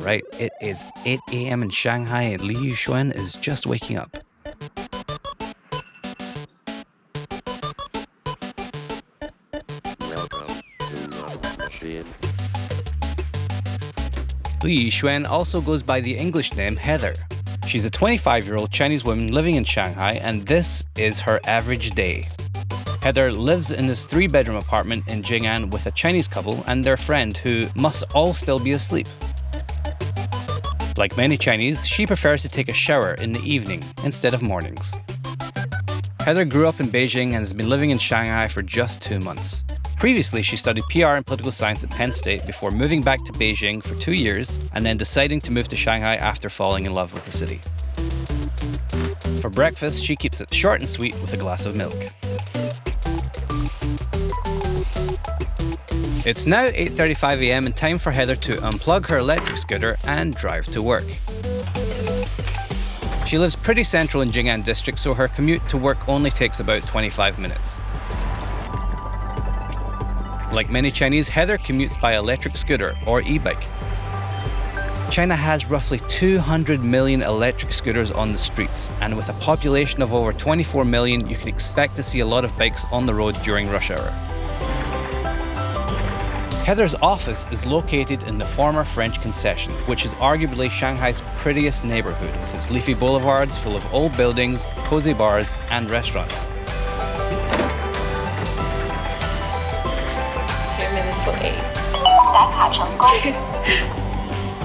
right. It is 8 a.m. in Shanghai and Li Yuxuan is just waking up. Welcome to Love Machine. Li Yuxuan also goes by the English name Heather. She's a 25-year-old Chinese woman living in Shanghai, and this is her average day. Heather lives in this 3-bedroom apartment in Jing'an with a Chinese couple and their friend who must all still be asleep. Like many Chinese, she prefers to take a shower in the evening instead of mornings. Heather grew up in Beijing and has been living in Shanghai for just 2 months. Previously, she studied PR and political science at Penn State before moving back to Beijing for 2 years and then deciding to move to Shanghai after falling in love with the city. For breakfast, she keeps it short and sweet with a glass of milk. It's now 8:35 a.m. and time for Heather to unplug her electric scooter and drive to work. She lives pretty central in Jing'an district, so her commute to work only takes about 25 minutes. Like many Chinese, Heather commutes by electric scooter or e-bike. China has roughly 200 million electric scooters on the streets, and with a population of over 24 million, you can expect to see a lot of bikes on the road during rush hour. Heather's office is located in the former French concession, which is arguably Shanghai's prettiest neighborhood, with its leafy boulevards full of old buildings, cozy bars, and restaurants.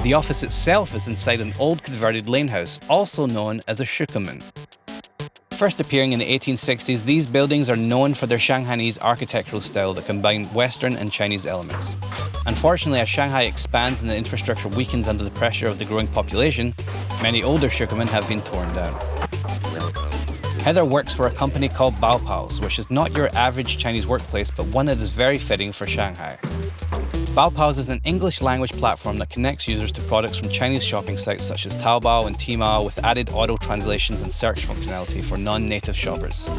The office itself is inside an old converted lane house, also known as a shukemen. First appearing in the 1860s, these buildings are known for their Shanghainese architectural style that combine Western and Chinese elements. Unfortunately, as Shanghai expands and the infrastructure weakens under the pressure of the growing population, many older shukemen have been torn down. Heather works for a company called Baopao's, which is not your average Chinese workplace, but one that is very fitting for Shanghai. Baopao's is an English language platform that connects users to products from Chinese shopping sites such as Taobao and Tmall with added auto translations and search functionality for non-native shoppers.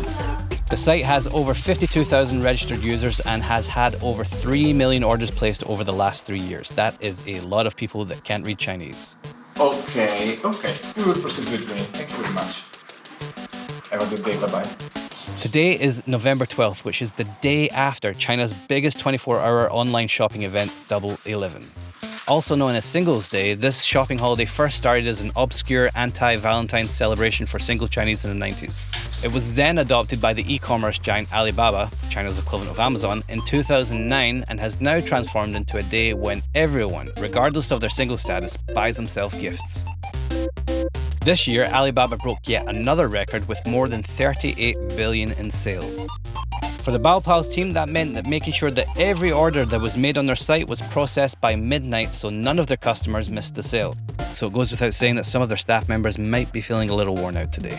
The site has over 52,000 registered users and has had over 3 million orders placed over the last 3 years. That is a lot of people that can't read Chinese. Okay. We will proceed with me. Thank you very much. Have a good day. Bye-bye. Today is November 12th, which is the day after China's biggest 24-hour online shopping event, Double 11. Also known as Singles Day, this shopping holiday first started as an obscure anti-Valentine's celebration for single Chinese in the 90s. It was then adopted by the e-commerce giant Alibaba, China's equivalent of Amazon, in 2009 and has now transformed into a day when everyone, regardless of their single status, buys themselves gifts. This year, Alibaba broke yet another record with more than 38 billion in sales. For the Baopao's team, that meant that making sure that every order that was made on their site was processed by midnight so none of their customers missed the sale. So it goes without saying that some of their staff members might be feeling a little worn out today.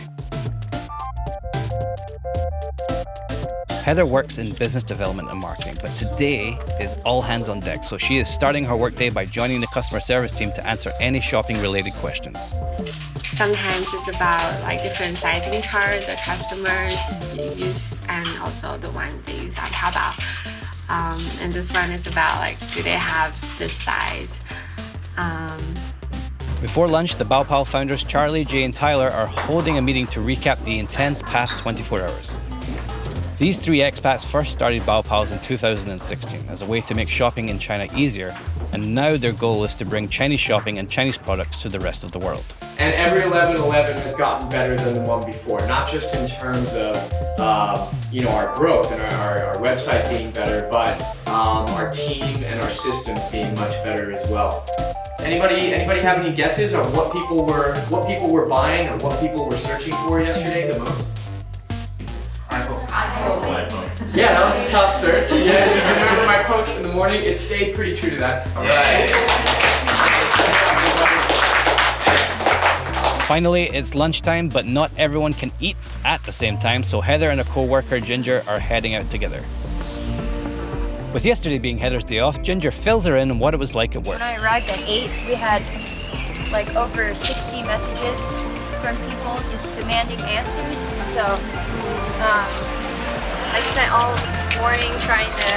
Heather works in business development and marketing, but today is all hands on deck, so she is starting her workday by joining the customer service team to answer any shopping-related questions. Sometimes it's about like different sizing chart the customers use and also the ones they use on Taobao. And this one is about like, do they have this size? Before lunch, the Baopao founders Charlie, Jay, and Tyler are holding a meeting to recap the intense past 24 hours. These 3 expats first started Baopao's in 2016 as a way to make shopping in China easier, and now their goal is to bring Chinese shopping and Chinese products to the rest of the world. And every 11/11 has gotten better than the one before, not just in terms of our growth and our website being better, but our team and our systems being much better as well. Anybody have any guesses on what people were buying or what people were searching for yesterday the most? iPhone. Yeah, that was the top search. Yeah, if you remember my post in the morning, it stayed pretty true to that. All right. Finally, it's lunchtime, but not everyone can eat at the same time, so Heather and a co-worker, Ginger, are heading out together. With yesterday being Heather's day off, Ginger fills her in on what it was like at work. When I arrived at 8, we had like over 60 messages from people just demanding answers. So I spent all morning trying to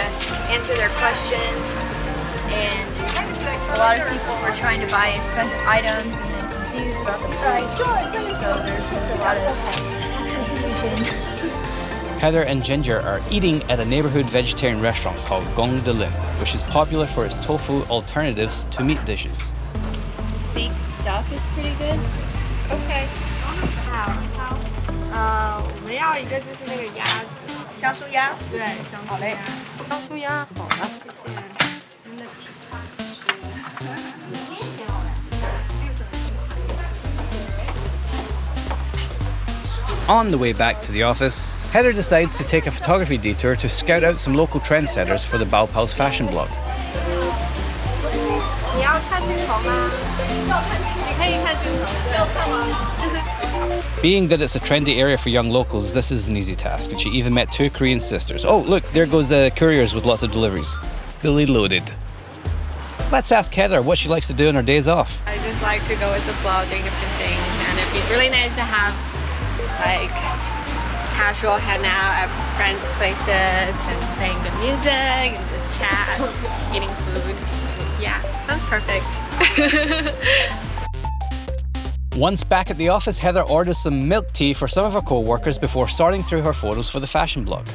answer their questions, and a lot of people were trying to buy expensive items and then confused about the price. So there's just a lot of confusion. Heather and Ginger are eating at a neighborhood vegetarian restaurant called Gong De Lin, which is popular for its tofu alternatives to meat dishes. Baked duck is pretty good. OK。我们要一个就是那个鸭子，香酥鸭。对，香酥鸭。香酥鸭，好的，谢谢。 On the way back to the office, Heather decides to take a photography detour to scout out some local trendsetters for the Baopao's fashion blog. 你要看镜头吗？你可以看镜头。要看吗？ Being that it's a trendy area for young locals, this is an easy task, and she even met 2 Korean sisters. Oh, look, there goes the couriers with lots of deliveries. Fully loaded. Let's ask Heather what she likes to do on her days off. I just like to go with the flow, doing different things, and it'd be really nice to have like casual hangout at friends' places and playing good music and just chat, eating food. Yeah, sounds perfect. Once back at the office, Heather orders some milk tea for some of her co-workers before sorting through her photos for the fashion blog.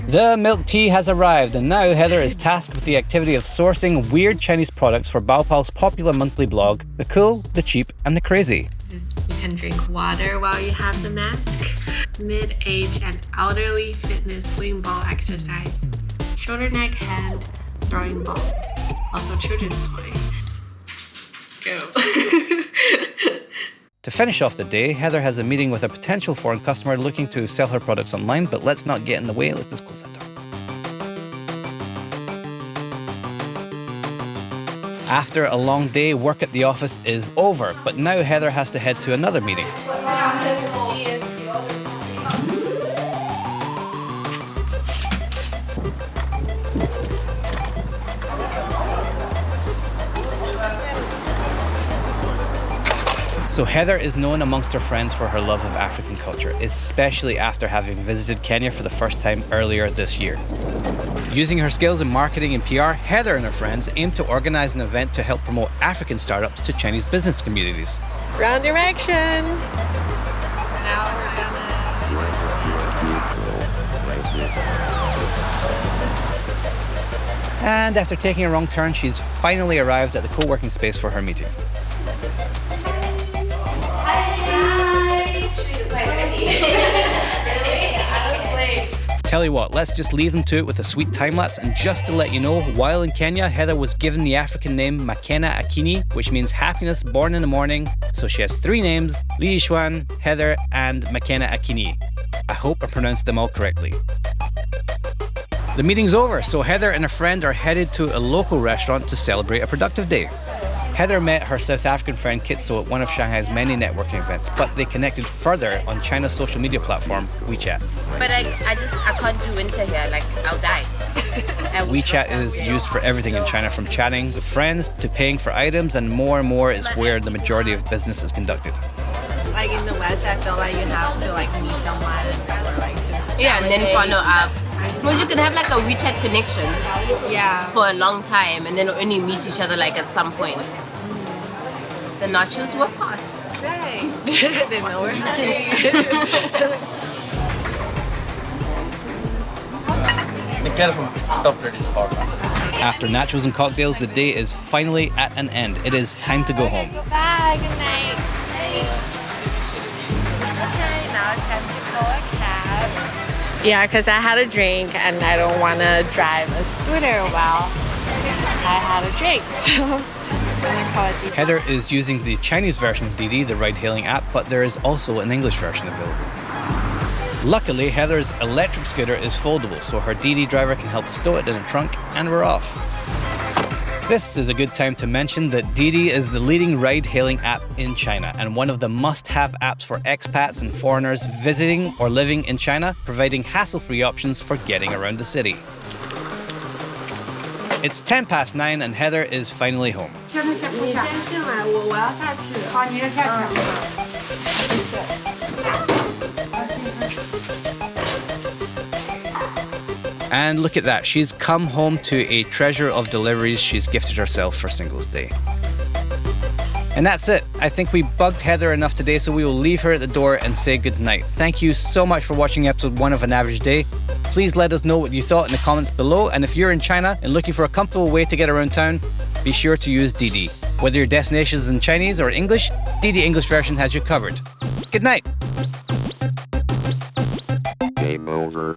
The milk tea has arrived, and now Heather is tasked with the activity of sourcing weird Chinese products for Baopao's popular monthly blog, The Cool, The Cheap, and The Crazy. You can drink water while you have the mask. Mid-age and elderly fitness swing ball exercise. Shoulder neck hand throwing ball. Also children's toy. Go. To finish off the day, Heather has a meeting with a potential foreign customer looking to sell her products online, but let's not get in the way, let's just close that door. After a long day, work at the office is over, but now Heather has to head to another meeting. So Heather is known amongst her friends for her love of African culture, especially after having visited Kenya for the first time earlier this year. Using her skills in marketing and PR, Heather and her friends aim to organize an event to help promote African startups to Chinese business communities. Wrong direction. Now we're gonna. And after taking a wrong turn, she's finally arrived at the co-working space for her meeting. Tell you what, let's just leave them to it with a sweet time-lapse, and just to let you know, while in Kenya, Heather was given the African name Makena Akini, which means happiness born in the morning, so she has 3 names, Li Yishuan, Heather, and Makena Akini. I hope I pronounced them all correctly. The meeting's over, so Heather and a friend are headed to a local restaurant to celebrate a productive day. Heather met her South African friend Kitso at one of Shanghai's many networking events, but they connected further on China's social media platform, WeChat. But I can't do winter here, like I'll die. WeChat is used for everything in China, from chatting with friends to paying for items, and more is where the majority of business is conducted. Like in the West, I feel like you have to like meet someone or like Yeah, and then follow up. Well, you can have like a WeChat connection for a long time and then only meet each other like at some point. The nachos were fast. Right. They know we're After nachos and cocktails, the day is finally at an end. It is time to go home. Bye, good night. Okay, now it's time to call a cab. Yeah, because I had a drink and I don't want to drive a scooter while I had a drink. So I'm gonna call it Didi. Heather is using the Chinese version of Didi, the ride-hailing app, but there is also an English version available. Luckily, Heather's electric scooter is foldable, so her Didi driver can help stow it in a trunk, and we're off. This is a good time to mention that Didi is the leading ride-hailing app in China and one of the must-have apps for expats and foreigners visiting or living in China, providing hassle-free options for getting around the city. It's 9:10 and Heather is finally home. And look at that, she's come home to a treasure of deliveries she's gifted herself for Singles Day. And that's it. I think we bugged Heather enough today, so we will leave her at the door and say goodnight. Thank you so much for watching episode 1 of An Average Day. Please let us know what you thought in the comments below, and if you're in China and looking for a comfortable way to get around town, be sure to use Didi. Whether your destination is in Chinese or English, Didi English version has you covered. Good night. Game over.